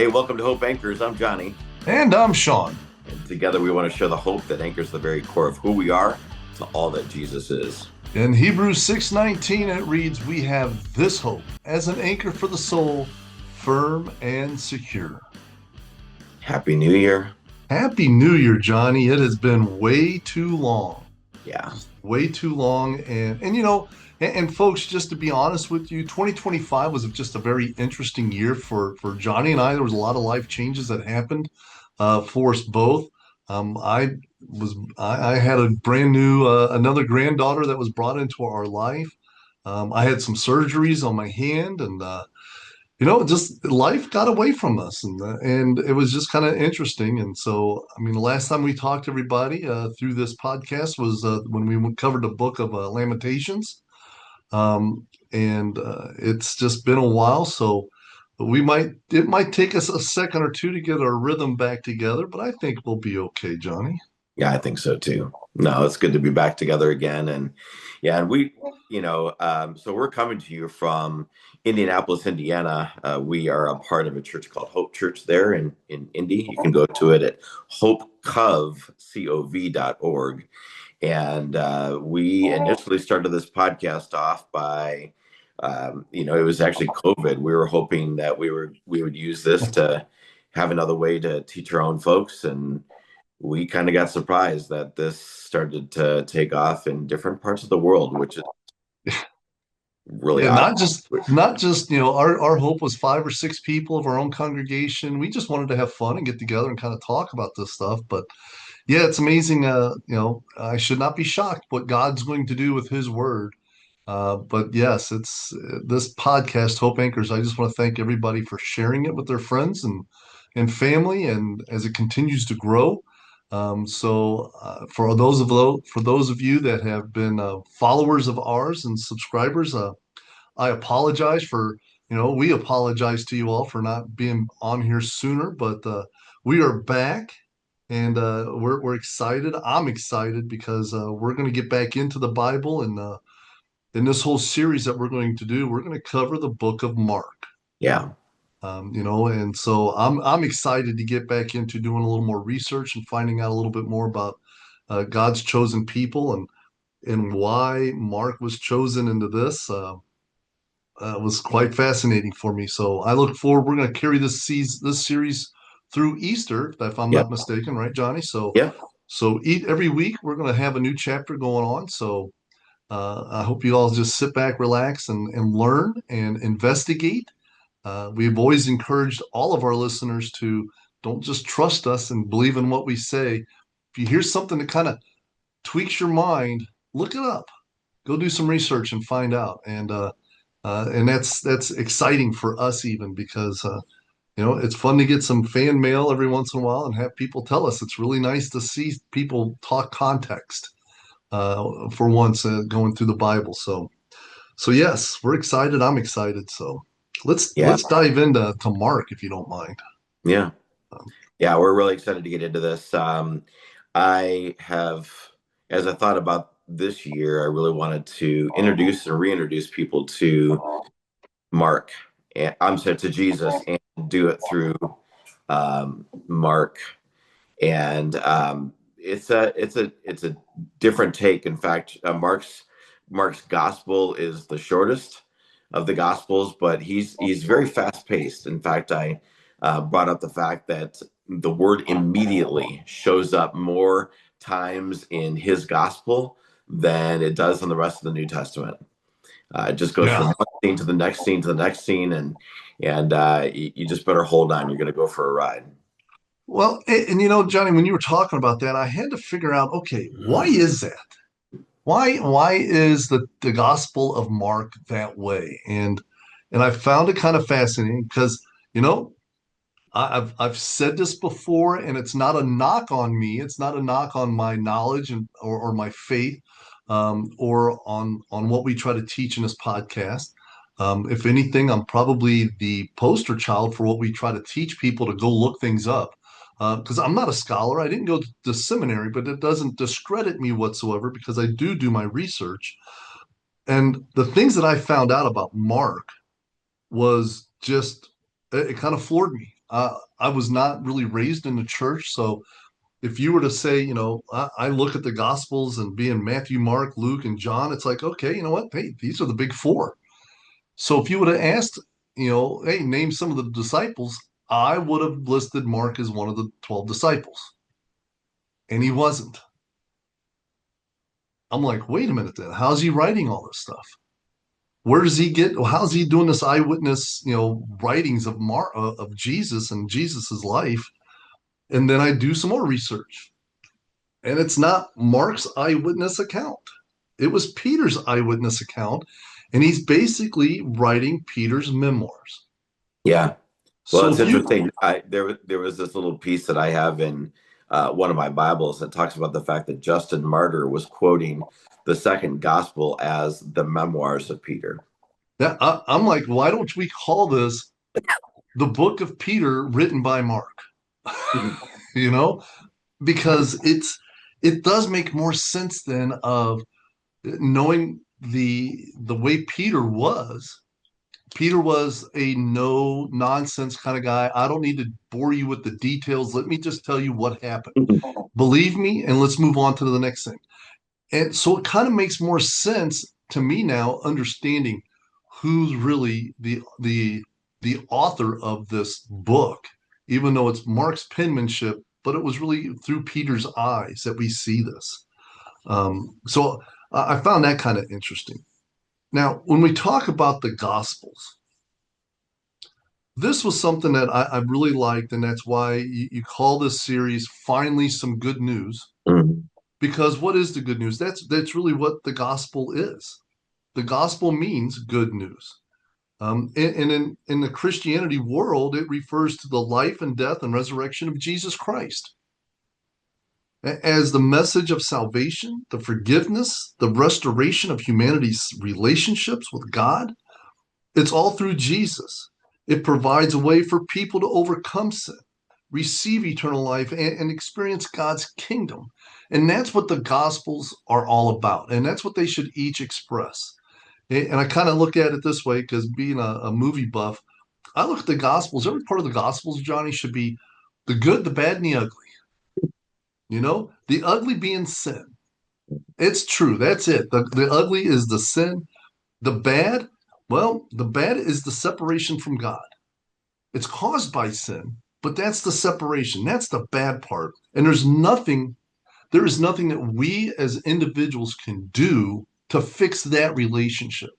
Hey, welcome to Hope Anchors. I'm Johnny, And I'm Sean. and together we want to share the hope that anchors the very core of who we are to all that Jesus is. In Hebrews 6:19 it reads, "We have this hope as an anchor for the soul, firm and secure." Happy New Year. Happy New Year, Johnny. It has been way too long. Yeah, Way too long. And folks, just to be honest with you, 2025 was just a very interesting year for Johnny and I. There was a lot of life changes that happened for us both. I had a brand new another granddaughter that was brought into our life. I had some surgeries on my hand, and just life got away from us, and it was just kind of interesting. And so, I mean, the last time we talked to everybody through this podcast was when we covered the book of Lamentations, and it's just been a while. So it might take us a second or two to get our rhythm back together, but I think we'll be okay, Johnny. yeah, I think so too. No, it's good to be back together again. And yeah, and so we're coming to you from Indianapolis, Indiana. We are a part of a church called Hope Church there in Indy. You can go to it at hopecov.org. And we initially started this podcast off by, it was actually COVID. We were hoping that we would use this to have another way to teach our own folks, and we kind of got surprised that this started to take off in different parts of the world, which is really Yeah, awesome. not just our hope was five or six people of our own congregation. We just wanted to have fun and get together and kind of talk about this stuff. But yeah, it's amazing. I should not be shocked what God's going to do with His Word. But yes, it's this podcast, Hope Anchors. I just want to thank everybody for sharing it with their friends and family, and as it continues to grow. For those of you that have been followers of ours and subscribers, I apologize we apologize to you all for not being on here sooner, but we are back, and we're excited. I'm excited because we're going to get back into the Bible, and in this whole series that we're going to do, we're going to cover the book of Mark. Yeah. And so I'm excited to get back into doing a little more research and finding out a little bit more about God's chosen people, and why Mark was chosen into this. Was quite fascinating for me. So I look forward. We're going to carry this series through Easter, if I'm Yeah. not mistaken, right, Johnny? So Yeah. so eat every week. We're going to have a new chapter going on. So I hope you all just sit back, relax, and learn and investigate. We've always encouraged all of our listeners to don't just trust us and believe in what we say. If you hear something that kind of tweaks your mind, look it up. Go do some research and find out. And that's exciting for us even because it's fun to get some fan mail every once in a while and have people tell us. It's really nice to see people talk context for once going through the Bible. So yes, we're excited. I'm excited. So Yeah. let's dive into Mark if you don't mind. Yeah. Um, Yeah. We're really excited to get into this. I have, as I thought about this year, I really wanted to introduce and reintroduce people to Mark, and I'm sorry, to Jesus, and do it through Mark. And it's a different take. In fact, Mark's gospel is the shortest of the gospels, but he's very fast paced. In fact, I brought up the fact that the word immediately shows up more times in his gospel than it does in the rest of the New Testament. It just goes from yeah. one scene to the next scene to the next scene, and you just better hold on. You're going to go for a ride. Well, and Johnny, when you were talking about that, I had to figure out, okay, why is that? Why is the Gospel of Mark that way? And I found it kind of fascinating because you know I've said this before, and it's not a knock on me. It's not a knock on my knowledge or my faith, or on what we try to teach in this podcast. If anything, I'm probably the poster child for what we try to teach people to go look things up. Because I'm not a scholar, I didn't go to seminary, but it doesn't discredit me whatsoever because I do my research. And the things that I found out about Mark was just it kind of floored me. I was not really raised in the church, so if you were to say, I look at the Gospels and being Matthew, Mark, Luke, and John, it's like, okay, you know what? Hey, these are the big four. So if you would have asked, hey, name some of the disciples, I would have listed Mark as one of the 12 disciples, and he wasn't. I'm like, wait a minute, then how's he writing all this stuff? Where does he get? How's he doing this eyewitness, writings of of Jesus and Jesus's life? And then I do some more research, and it's not Mark's eyewitness account. It was Peter's eyewitness account, and he's basically writing Peter's memoirs. Yeah. Well, So it's if you, interesting. There was this little piece that I have in one of my Bibles that talks about the fact that Justin Martyr was quoting the second gospel as the memoirs of Peter. I'm like, why don't we call this the book of Peter written by Mark? you know, because it does make more sense then of knowing the way Peter was. Peter was a no nonsense kind of guy. I don't need to bore you with the details. Let me just tell you what happened. Believe me, and let's move on to the next thing. And so it kind of makes more sense to me now, understanding who's really the author of this book, even though it's Mark's penmanship, but it was really through Peter's eyes that we see this. So I found that kind of interesting. Now, when we talk about the Gospels, this was something that I really liked, and that's why you call this series "Finally Some Good News." Mhm. Because what is the good news? That's really what the gospel is. The gospel means good news. And in the Christianity world, it refers to the life and death and resurrection of Jesus Christ as the message of salvation, the forgiveness, the restoration of humanity's relationships with God. It's all through Jesus. It provides a way for people to overcome sin, receive eternal life, and experience God's kingdom. And that's what the Gospels are all about. And that's what they should each express. And I kind of look at it this way because being a movie buff, I look at the Gospels, every part of the Gospels, Johnny, should be the good, the bad, and the ugly. The ugly being sin. It's true. That's it. The ugly is the sin. The bad, well, the bad is the separation from God. It's caused by sin, but that's the separation. That's the bad part. And there is nothing that we as individuals can do to fix that relationship.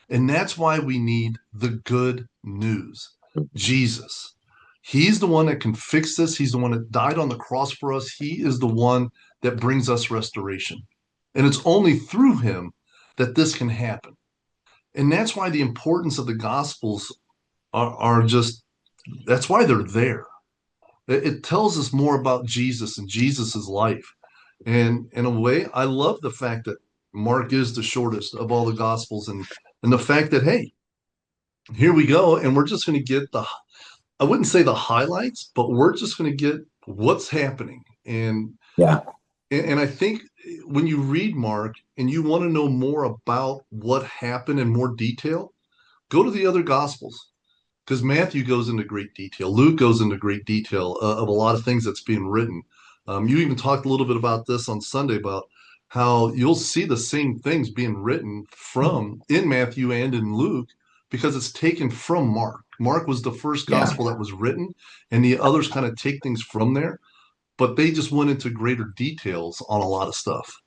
And that's why we need the good news. Jesus. He's the one that can fix this. He's the one that died on the cross for us. He is the one that brings us restoration. And it's only through him that this can happen. And that's why the importance of the Gospels are just, that's why they're there. It tells us more about Jesus and Jesus's life. And in a way, I love the fact that Mark is the shortest of all the Gospels, and the fact that, hey, here we go, and we're just going to get I wouldn't say the highlights, but we're just going to get what's happening. Yeah. And I think when you read Mark and you want to know more about what happened in more detail, go to the other Gospels because Matthew goes into great detail. Luke goes into great detail of a lot of things that's being written. You even talked a little bit about this on Sunday about how you'll see the same things being written from in Matthew and in Luke because it's taken from Mark. Mark was the first Yeah. gospel that was written, and the others kind of take things from there, but they just went into greater details on a lot of stuff.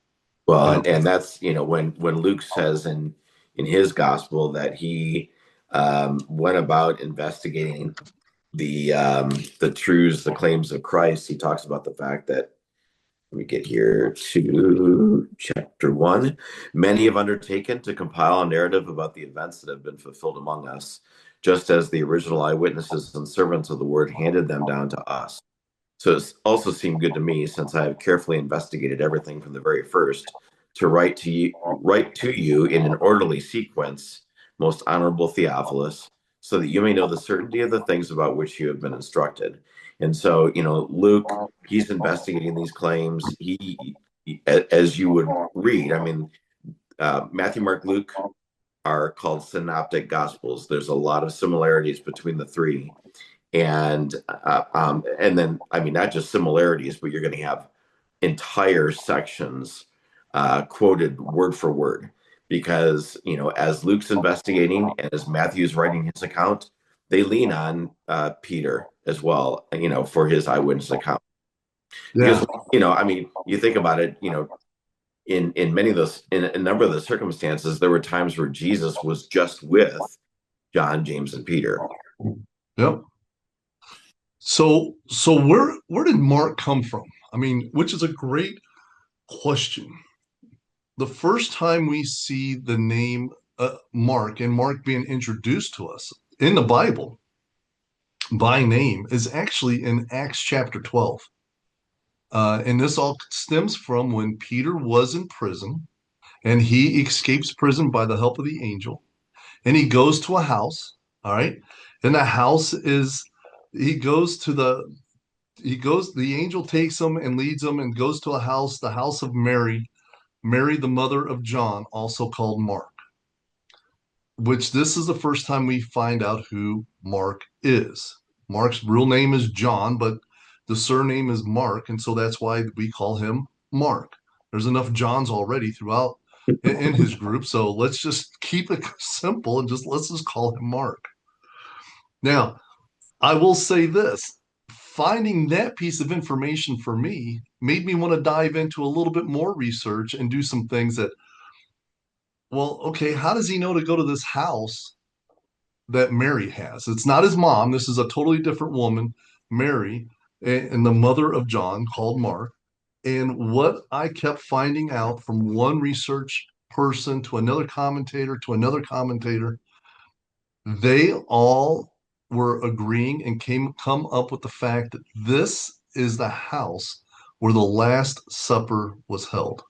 Well, And and that's, when Luke says in his gospel that he went about investigating the truths, the claims of Christ, he talks about the fact that, let me get here to chapter 1. Many have undertaken to compile a narrative about the events that have been fulfilled among us, just as the original eyewitnesses and servants of the word handed them down to us. So it's also seemed good to me, since I have carefully investigated everything from the very first, to write to you in an orderly sequence, most honorable Theophilus, so that you may know the certainty of the things about which you have been instructed. And so, Luke, he's investigating these claims. As you would read, I mean, Matthew, Mark, Luke are called synoptic gospels. There's a lot of similarities between the three. And then, I mean, not just similarities, but you're going to have entire sections quoted word for word, because as Luke's investigating and as Matthew's writing his account, they lean on Peter as well, for his eyewitness account. Because Yeah. I mean, you think about it, in many of those, in a number of the circumstances, there were times where Jesus was just with John, James, and Peter. Yep. So where did Mark come from? I mean, which is a great question. The first time we see the name Mark and Mark being introduced to us in the Bible by name is actually in Acts chapter 12. And this all stems from when Peter was in prison and he escapes prison by the help of the angel. And he goes to a house. All right. And the house is, he goes to the angel takes him and leads him and goes to a house, the house of Mary, Mary, the mother of John, also called Mark, which this is the first time we find out who Mark is. Mark's real name is John, but the surname is Mark. And so that's why we call him Mark. There's enough Johns already throughout in his group. So let's just keep it simple and let's just call him Mark. Now, I will say this, finding that piece of information for me made me want to dive into a little bit more research and do some things that, well, okay, how does he know to go to this house that Mary has? It's not his mom. This is a totally different woman, Mary, and the mother of John called Mark. And what I kept finding out from one research person to another commentator, they all were agreeing and come up with the fact that this is the house where the Last Supper was held.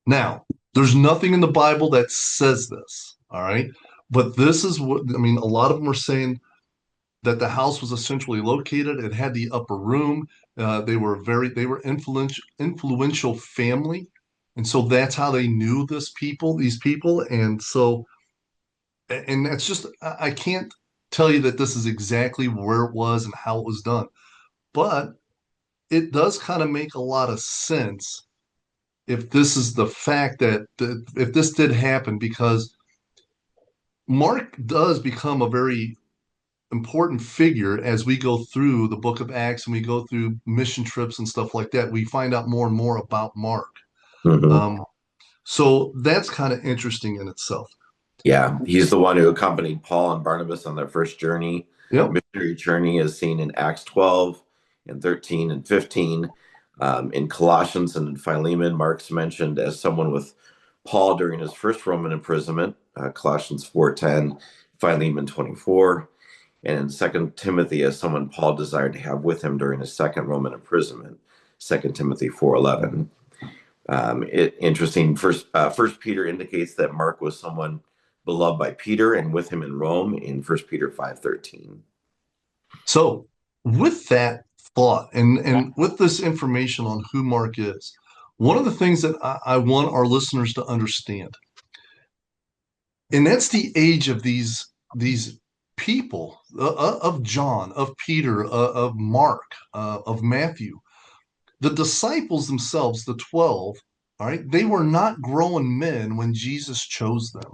Now, there's nothing in the Bible that says this, all right? But this is what, I mean, a lot of them are saying that the house was essentially located. It had the upper room. They were influential family. And so that's how they knew these people. And that's just, I can't tell you that this is exactly where it was and how it was done, but it does kind of make a lot of sense if this is the fact that if this did happen, because Mark does become a very important figure as we go through the book of Acts and we go through mission trips and stuff like that. We find out more and more about Mark. Mm-hmm. So that's kind of interesting in itself. Yeah, he's the one who accompanied Paul and Barnabas on their first journey. Yep. Missionary journey is seen in Acts 12 and 13 and 15. In Colossians and in Philemon, Mark's mentioned as someone with Paul during his first Roman imprisonment, Colossians 4:10, Philemon 24. And in 2 Timothy as someone Paul desired to have with him during his second Roman imprisonment, 2 Timothy 4:11. Interesting. First Peter indicates that Mark was someone beloved by Peter and with him in Rome in 1 Peter 5:13. So with that thought and with this information on who Mark is, one of the things that I want our listeners to understand, and that's the age of these people of John, of Peter, of Mark, of Matthew. The disciples themselves, the 12, all right, they were not grown men when Jesus chose them.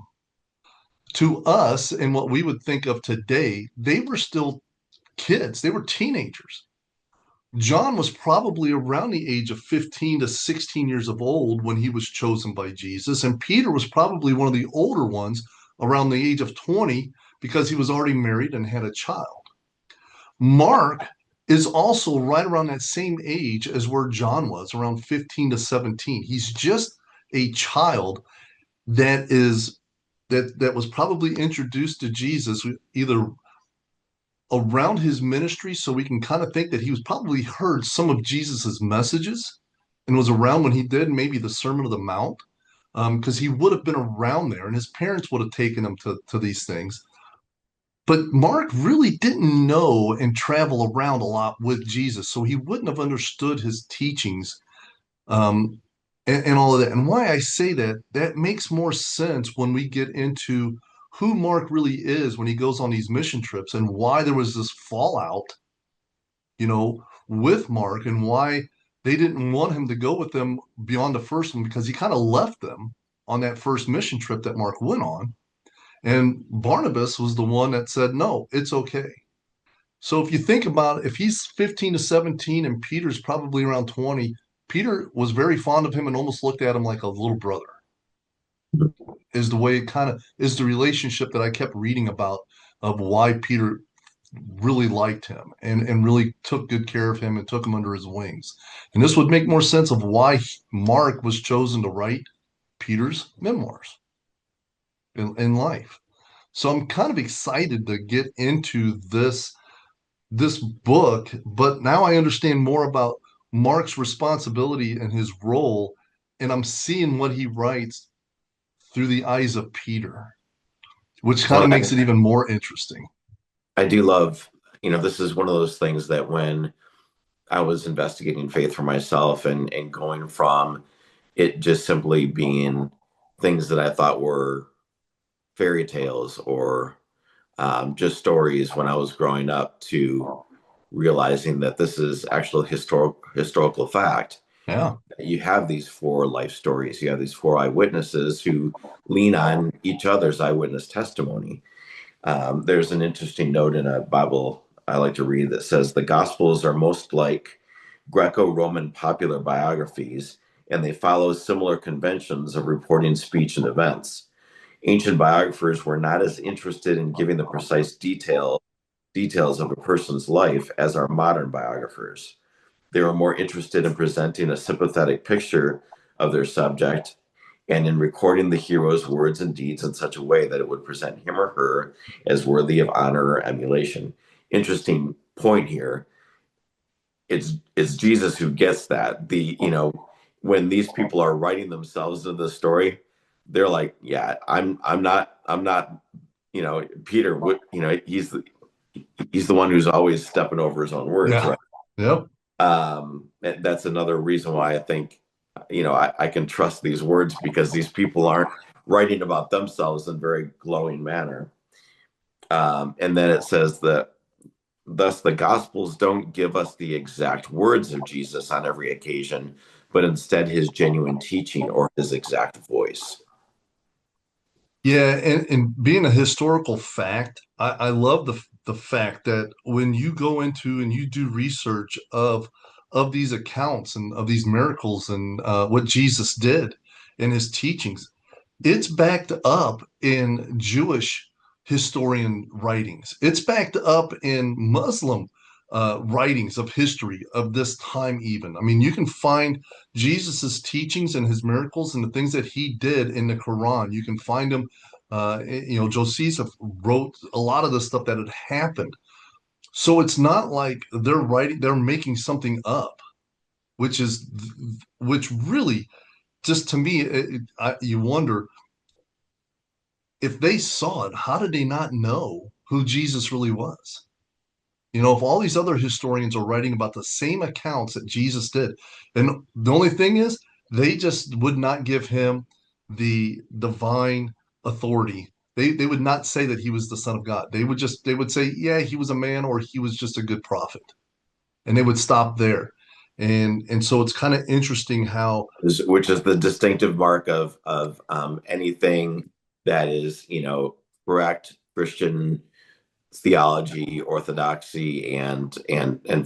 To us, and what we would think of today, they were still kids, they were teenagers. John was probably around the age of 15 to 16 years of old when he was chosen by Jesus. And Peter was probably one of the older ones around the age of 20 because he was already married and had a child. Mark is also right around that same age as where John was, around 15 to 17. He's just a child that was probably introduced to Jesus either around his ministry, so we can kind of think that he was probably heard some of Jesus's messages and was around when he did maybe the Sermon of the Mount, because he would have been around there and his parents would have taken him to these things. But Mark really didn't know and travel around a lot with Jesus, so he wouldn't have understood his teachings, and all of that. And why I say that makes more sense when we get into who Mark really is when he goes on these mission trips and why there was this fallout, with Mark, and why they didn't want him to go with them beyond the first one, because he kind of left them on that first mission trip that Mark went on. And Barnabas was the one that said, no, it's okay. So if you think about it, if he's 15 to 17 and Peter's probably around 20, Peter was very fond of him and almost looked at him like a little brother, is the way it kind of is the relationship that I kept reading about, of why Peter really liked him and really took good care of him and took him under his wings. And this would make more sense of why Mark was chosen to write Peter's memoirs in life. So I'm kind of excited to get into this book, but now I understand more about Mark's responsibility and his role, and I'm seeing what he writes through the eyes of Peter, which kind Well, of makes it even more interesting. I do love, this is one of those things that when I was investigating faith for myself and going from it just simply being things that I thought were fairy tales or just stories when I was growing up, to realizing that this is actual historical fact. Yeah. You have these four life stories. You have these four eyewitnesses who lean on each other's eyewitness testimony. There's an interesting note in a Bible I like to read that says the Gospels are most like Greco-Roman popular biographies, and they follow similar conventions of reporting speech and events. Ancient biographers were not as interested in giving the precise details of a person's life as are modern biographers. They were more interested in presenting a sympathetic picture of their subject and in recording the hero's words and deeds in such a way that it would present him or her as worthy of honor or emulation. Interesting point here. It's Jesus who gets that. When these people are writing themselves into the story, they're like, yeah, I'm not, Peter, he's the one who's always stepping over his own words, Yeah. right? Yep. That's another reason why I think, I can trust these words, because these people aren't writing about themselves in a very glowing manner. And then it says that, thus the Gospels don't give us the exact words of Jesus on every occasion, but instead his genuine teaching or his exact voice. Yeah, and being a historical fact, I love the fact that when you go into and you do research of these accounts and of these miracles and what Jesus did in his teachings, it's backed up in Jewish historian writings. It's backed up in Muslim writings of history of this time, even. I mean, you can find Jesus's teachings and his miracles and the things that he did in the Quran. You can find them. Josephus wrote a lot of the stuff that had happened. So it's not like they're making something up, which really, just to me, you wonder if they saw it, how did they not know who Jesus really was? If all these other historians are writing about the same accounts that Jesus did, and the only thing is, they just would not give him the divine authority. They would not say that he was the Son of God. They would say, yeah, he was a man, or he was just a good prophet, and they would stop there. And so it's kind of interesting how, Which is the distinctive mark of anything that is, correct Christian theology, orthodoxy, and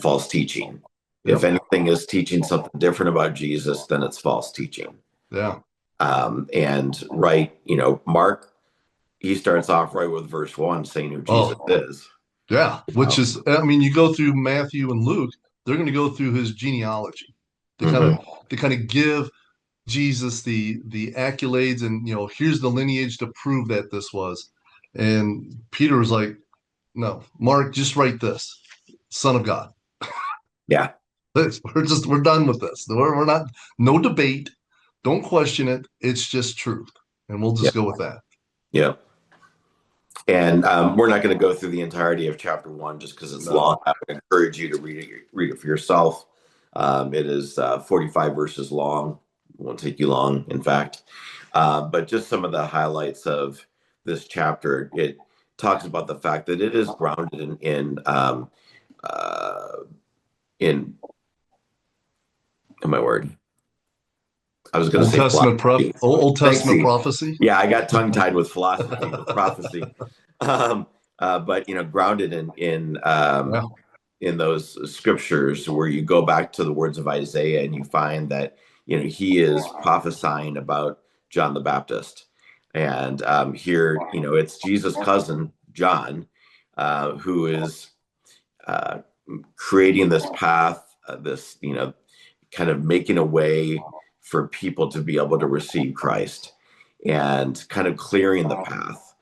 false teaching. If yep, anything is teaching something different about Jesus, then it's false teaching. yeah, And right, Mark, he starts off right with verse 1 saying who Jesus oh, is. yeah, which Um, is, I mean, you go through Matthew and Luke, they're going to go through his genealogy to kind of mhm. to kind of give Jesus the accolades, and here's the lineage to prove that this was. And Peter was like, no, Mark, just write this, Son of God. Yeah, We're done with this. We're not, no debate. Don't question it. It's just truth, and we'll yeah, just go with that. yeah. And we're not going to go through the entirety of chapter 1 just because it's long. No. I would encourage you to read it for yourself. It is 45 verses long. It won't take you long, in fact. But just some of the highlights of this chapter, it talks about the fact that it is grounded uh, in my word. I was going to say philosophy. Old Thanks, Testament Z. prophecy. Yeah, I got tongue tied with philosophy, with prophecy. Um, but grounded Yeah. in those scriptures where you go back to the words of Isaiah and you find that he is prophesying about John the Baptist, and here it's Jesus' cousin John, who is uh, creating this path, this kind of making a way for people to be able to receive Christ, and kind of clearing the path.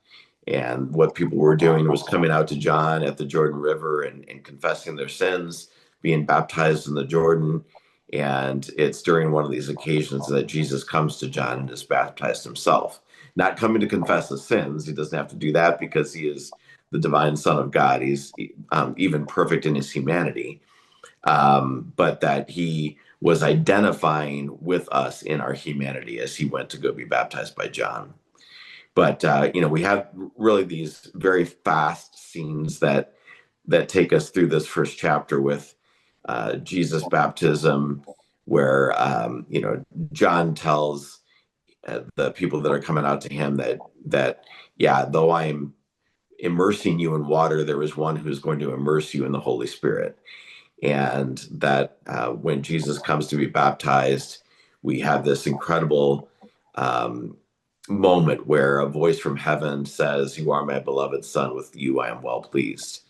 And what people were doing was coming out to John at the Jordan River and confessing their sins, being baptized in the Jordan. And it's during one of these occasions that Jesus comes to John and is baptized himself. Not coming to confess his sins. He doesn't have to do that because he is the divine Son of God. He's even perfect in his humanity, but that he was identifying with us in our humanity as he went to go be baptized by John. But we have really these very fast scenes that take us through this first chapter with Jesus' baptism, where John tells the people that are coming out to him that yeah, though I'm immersing you in water, there is one who's going to immerse you in the Holy Spirit, and that when Jesus comes to be baptized, we have this incredible moment where a voice from heaven says, "You are my beloved son, with you I am well pleased."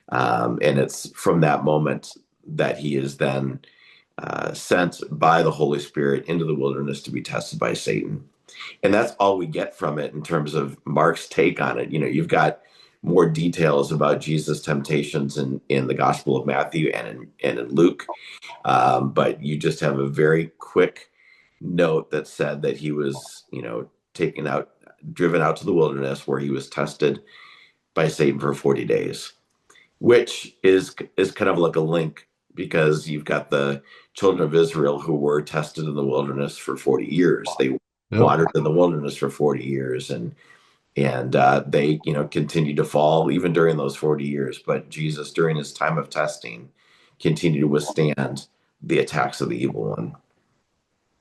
And it's from that moment that he is then sent by the Holy Spirit into the wilderness to be tested by Satan. And that's all we get from it in terms of Mark's take on it. You've got more details about Jesus' temptations in the Gospel of Matthew and in Luke, but you just have a very quick note that said that he was, driven out to the wilderness where he was tested by Satan for 40 days, which is kind of like a link, because you've got the children of Israel who were tested in the wilderness for 40 years. They Yep. wandered in the wilderness for 40 years, and they continued to fall even during those 40 years. But Jesus, during his time of testing, continued to withstand the attacks of the evil one.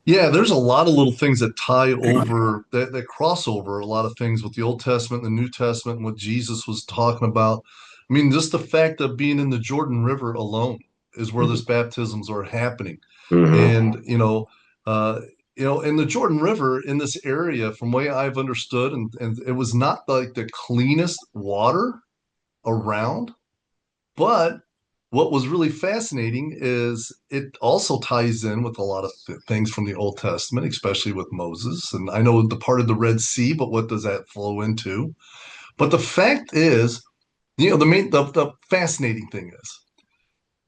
Yeah, there's a lot of little things that tie over that cross over a lot of things with the Old Testament and the New Testament and what Jesus was talking about. I mean, just the fact of being in the Jordan River alone is where this baptisms are happening. Mm-hmm. And uh, in the Jordan River in this area, from way I've understood, and it was not like the cleanest water around, but what was really fascinating is it also ties in with a lot of things from the Old Testament, especially with Moses. And I know the part of the Red Sea, but what does that flow into? But the fact is, the fascinating thing is,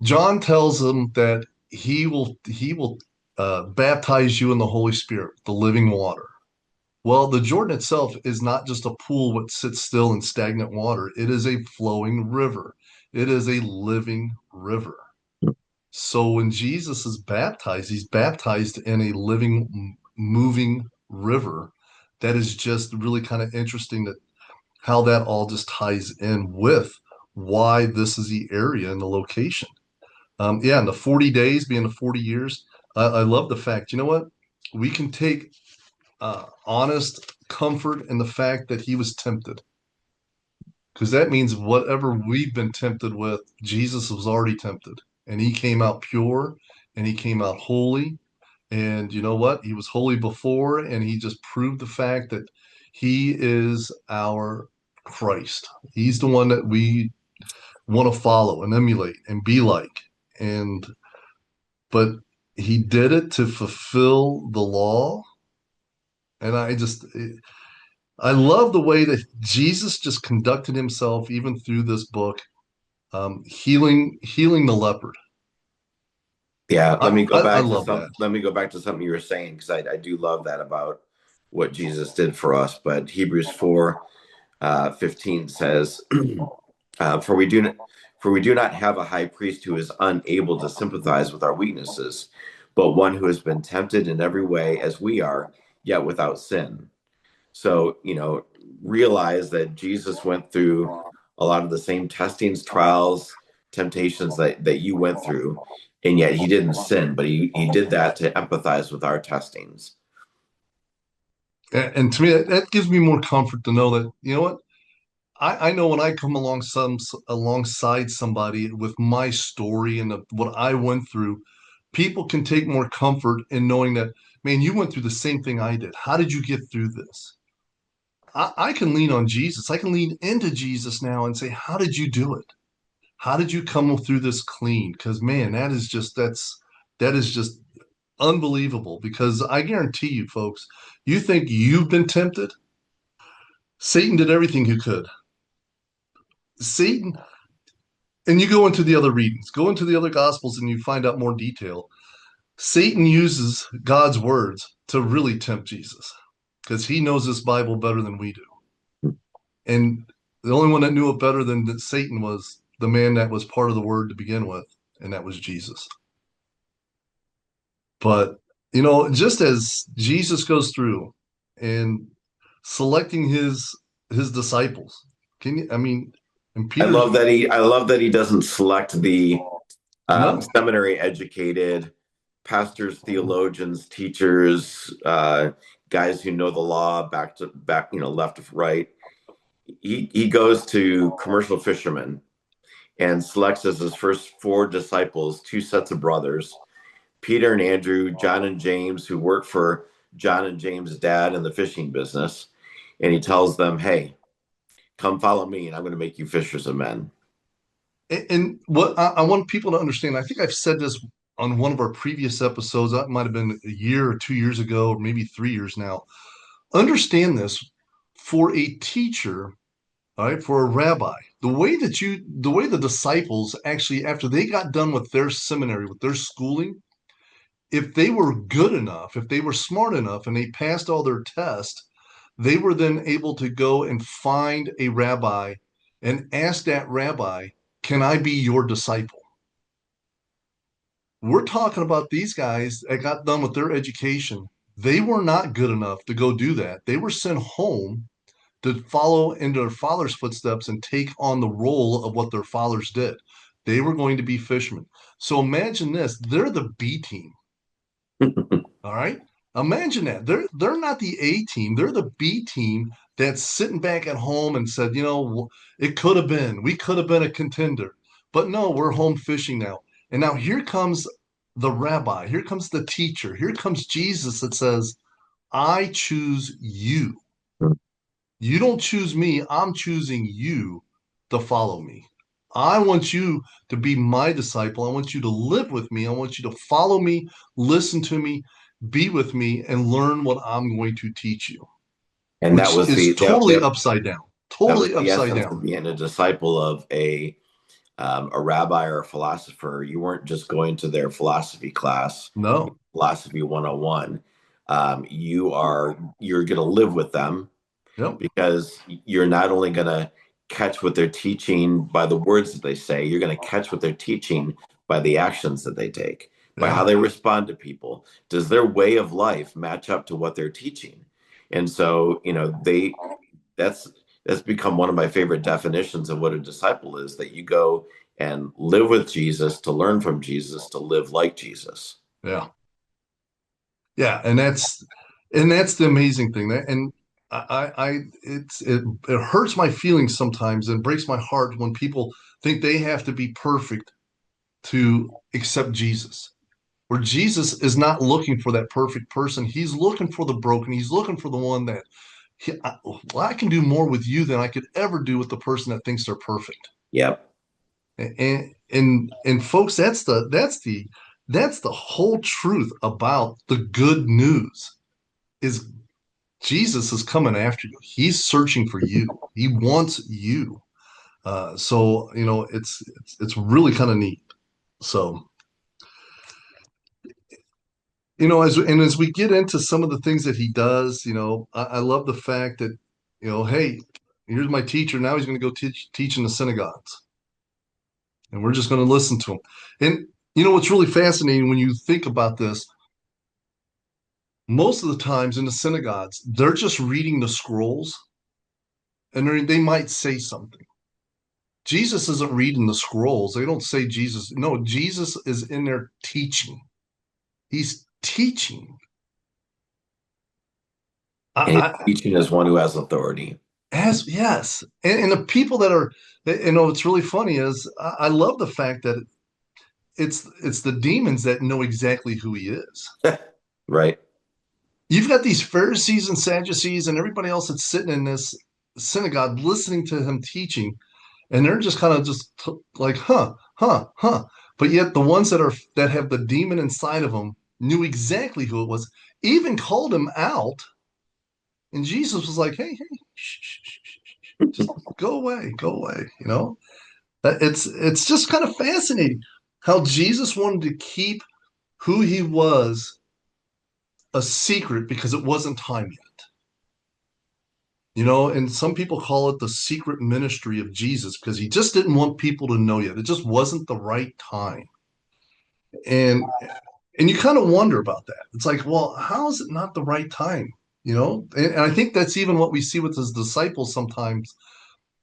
John tells them that he will baptize you in the Holy Spirit, the living water. Well, the Jordan itself is not just a pool that sits still in stagnant water. It is a flowing river. It is a living river. So when Jesus is baptized, he's baptized in a living, moving river. That is just really kind of interesting that how that all just ties in with why this is the area and the location. Yeah, and the 40 days being the 40 years, I love the fact, you know what? We can take honest comfort in the fact that he was tempted. Because that means whatever we've been tempted with, Jesus was already tempted. And he came out pure and he came out holy. And you know what? He was holy before, and he just proved the fact that he is our Christ. He's the one that we want to follow and emulate and be like. And but he did it to fulfill the law. And I love the way that Jesus just conducted himself even through this book, healing the leopard. Yeah, let me go I back to love some. that. Let me go back to something you were saying, because I do love that about what Jesus did for us. But Hebrews 4:15 says, uh, "For we do not, for we do not have a high priest who is unable to sympathize with our weaknesses, but one who has been tempted in every way as we are, yet without sin." So, realize that Jesus went through a lot of the same testings, trials, temptations that you went through, and yet he didn't sin, but he did that to empathize with our testings. And to me, that gives me more comfort to know that, you know what? I know when I come alongside somebody with my story and what I went through, people can take more comfort in knowing that, man, you went through the same thing I did. How did you get through this? I can lean on Jesus. I can lean into Jesus now and say, how did you do it? How did you come through this clean? Because man, that is just unbelievable. Because I guarantee you, folks, you think you've been tempted? Satan did everything he could. Satan, and you go into the other readings, go into the other gospels, and you find out more detail. Satan uses God's words to really tempt Jesus because he knows this Bible better than we do. And the only one that knew it better than Satan was the man that was part of the word to begin with, and that was Jesus. But, just as Jesus goes through and selecting his disciples, and Peter's I love that he doesn't select the no, seminary educated pastors, theologians, teachers, guys who know the law back to back, left to right. He goes to commercial fishermen and selects as his first four disciples two sets of brothers, Peter and Andrew, John and James, who work for John and James' dad in the fishing business. And he tells them, hey, come follow me, and I'm going to make you fishers of men. and what I want people to understand, I think I've said this on one of our previous episodes, that might have been a year or 2 years ago, or maybe 3 years now. Understand this for a teacher, all right, for a rabbi, the way the disciples actually, after they got done with their seminary, with their schooling, if they were good enough, if they were smart enough and they passed all their tests, they were then able to go and find a rabbi and ask that rabbi, can I be your disciple? We're talking about these guys that got done with their education. They were not good enough to go do that. They were sent home to follow in their father's footsteps and take on the role of what their fathers did. They were going to be fishermen. So imagine this, they're the B team. All right. Imagine that. They're not the A team. They're the B team that's sitting back at home and said, it could have been. We could have been a contender. But no, we're home fishing now. And now here comes the rabbi. Here comes the teacher. Here comes Jesus that says, I choose you. You don't choose me. I'm choosing you to follow me. I want you to be my disciple. I want you to live with me. I want you to follow me, listen to me, be with me, and learn what I'm going to teach you, And that which was is the totally upside down. that was Totally the upside essence down. of being a disciple of a rabbi or a philosopher. You weren't just going to their philosophy class, No, philosophy 101. You're going to live with them yep, because you're not only going to catch what they're teaching by the words that they say, you're going to catch what they're teaching by the actions that they take, by how yeah, they respond to people. Does their way of life match up to what they're teaching? And so, that's that's become one of my favorite definitions of what a disciple is, that you go and live with Jesus, to learn from Jesus, to live like Jesus. yeah, yeah, and that's the amazing thing. And it hurts my feelings sometimes and breaks my heart when people think they have to be perfect to accept Jesus. Where Jesus is not looking for that perfect person. He's looking for the broken. He's looking for the one that I can do more with you than I could ever do with the person that thinks they're perfect. Yep. And folks, that's the whole truth about the good news is Jesus is coming after you. He's searching for you. He wants you. So it's really kind of neat. So as we get into some of the things that he does, I love the fact that, hey, here's my teacher. Now he's going to go teach in the synagogues, and we're just going to listen to him. And what's really fascinating when you think about this, most of the times in the synagogues, they're just reading the scrolls and they might say something. Jesus isn't reading the scrolls. They don't say Jesus. No, Jesus is in there teaching. He's teaching. And he's I, teaching as one who has authority. as yes, and the people that are, what's really funny is I love the fact that it's the demons that know exactly who he is. Right. You've got these Pharisees and Sadducees and everybody else that's sitting in this synagogue listening to him teaching, and they're just kind of just like, huh, huh, huh. But yet the ones that have the demon inside of them knew exactly who it was, even called him out, and Jesus was like, hey, hey, shh, shh, shh, shh, just go away. It's just kind of fascinating how Jesus wanted to keep who he was a secret because it wasn't time yet. And some people call it the secret ministry of Jesus because he just didn't want people to know yet. It just wasn't the right time. And and you kind of wonder about that. It's like, well, how is it not the right time? And I think that's even what we see with his disciples sometimes.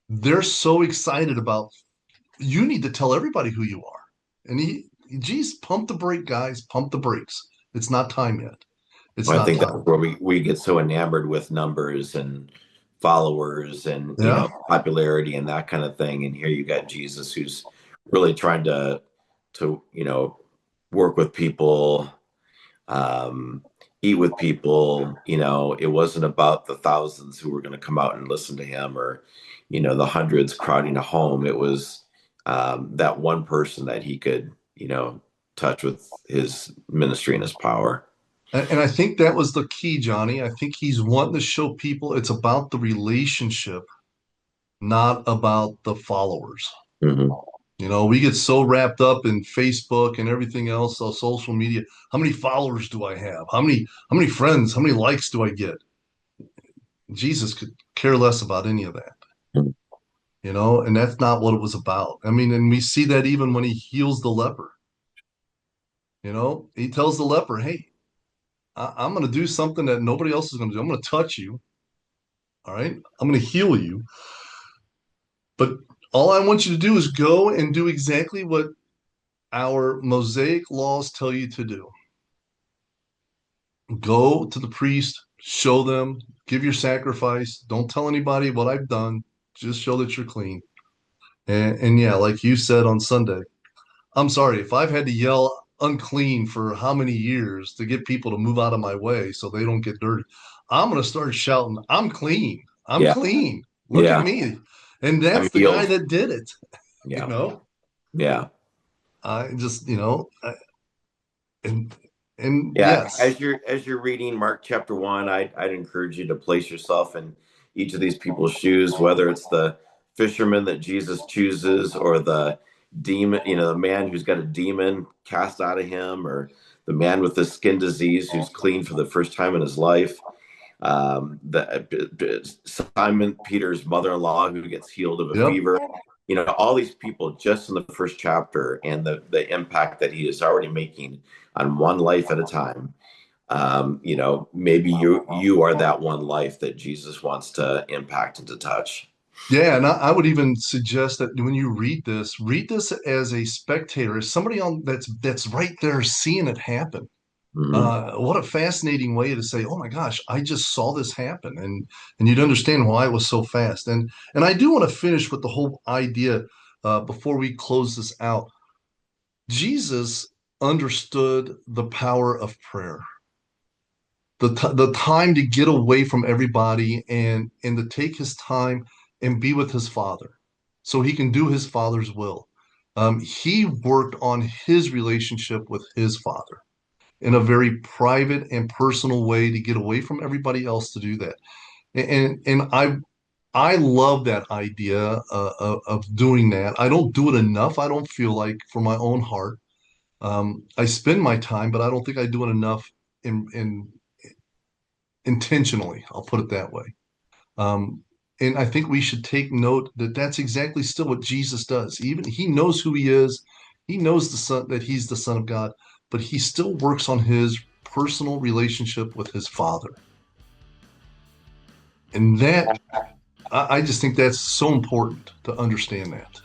They're so excited about you need to tell everybody who you are. And geez, pump the brake, guys, pump the brakes. It's not time yet. It's Well, I not think that's time. where we get so enamored with numbers and followers and Yeah. popularity and that kind of thing. And here you got Jesus who's really trying to work with people, um, eat with people. It wasn't about the thousands who were going to come out and listen to him or the hundreds crowding a home. It was that one person that he could touch with his ministry and his power. And I think that was the key, Johnny. I think he's wanting to show people it's about the relationship, not about the followers. Hmm. We get so wrapped up in Facebook and everything else on social media. How many followers do I have? How many friends? How many likes do I get? Jesus could care less about any of that. And that's not what it was about. I mean, and we see that even when he heals the leper. He tells the leper, "Hey, I'm going to do something that nobody else is going to do. I'm going to touch you. All right, I'm going to heal you. But all I want you to do is go and do exactly what our Mosaic laws tell you to do. Go to the priest, show them, give your sacrifice. Don't tell anybody what I've done. Just show that you're clean." And yeah, like you said on Sunday, I'm sorry if I've had to yell unclean for how many years to get people to move out of my way so they don't get dirty. I'm going to start shouting, I'm clean. I'm Yeah. clean. Look at Yeah. me. And I'm that's the guy healed. that did it. You Yeah. know, Yeah. I just, and and Yeah. yes, As you're reading Mark chapter 1, I'd encourage you to place yourself in each of these people's shoes, whether it's the fisherman that Jesus chooses or the demon, the man who's got a demon cast out of him, or the man with the skin disease who's clean for the first time in his life. Simon Peter's mother-in-law who gets healed of a yep, fever. All these people just in the first chapter and the impact that he is already making on one life at a time. Maybe you are that one life that Jesus wants to impact and to touch. yeah. And I would even suggest that when you read this as a spectator, as somebody on that's right there seeing it happen. Hmm. What a fascinating way to say, "Oh my gosh, I just saw this happen," and you'd understand why it was so fast. And I do want to finish with the whole idea before we close this out. Jesus understood the power of prayer, the time to get away from everybody and to take his time and be with his Father, so he can do his Father's will. He worked on his relationship with his Father in a very private and personal way to get away from everybody else to do that. And I love that idea of doing that. I don't do it enough. I don't feel like for my own heart. I spend my time, but I don't think I do it enough in intentionally. I'll put it that way. Um, and I think we should take note that that's exactly still what Jesus does. Even he knows who he is. He knows the son that he's the Son of God, but he still works on his personal relationship with his Father. And that, I just think that's so important to understand that.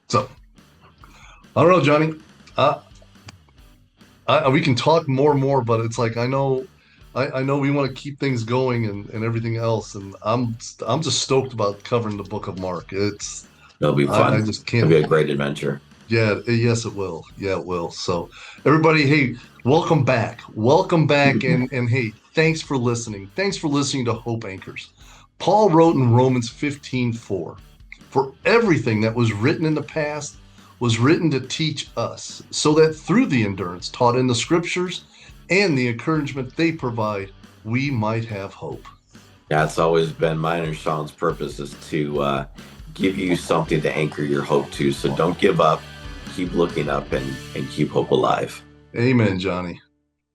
So, I don't know, Johnny. We can talk more and more, but it's like I know we want to keep things going and everything else, and I'm just stoked about covering the book of Mark. It'll be fun. I just It'll can't. be a great adventure. Yeah, yes, it will. Yeah, it will. So, everybody, hey, welcome back. Welcome back. And hey, thanks for listening. Thanks for listening to Hope Anchors. Paul wrote in Romans 15:4, for everything that was written in the past was written to teach us, so that through the endurance taught in the scriptures and the encouragement they provide, we might have hope. That's always been mine and Sean's purpose, is to give you something to anchor your hope to. So don't give up. Keep looking up and keep hope alive. Amen, Johnny.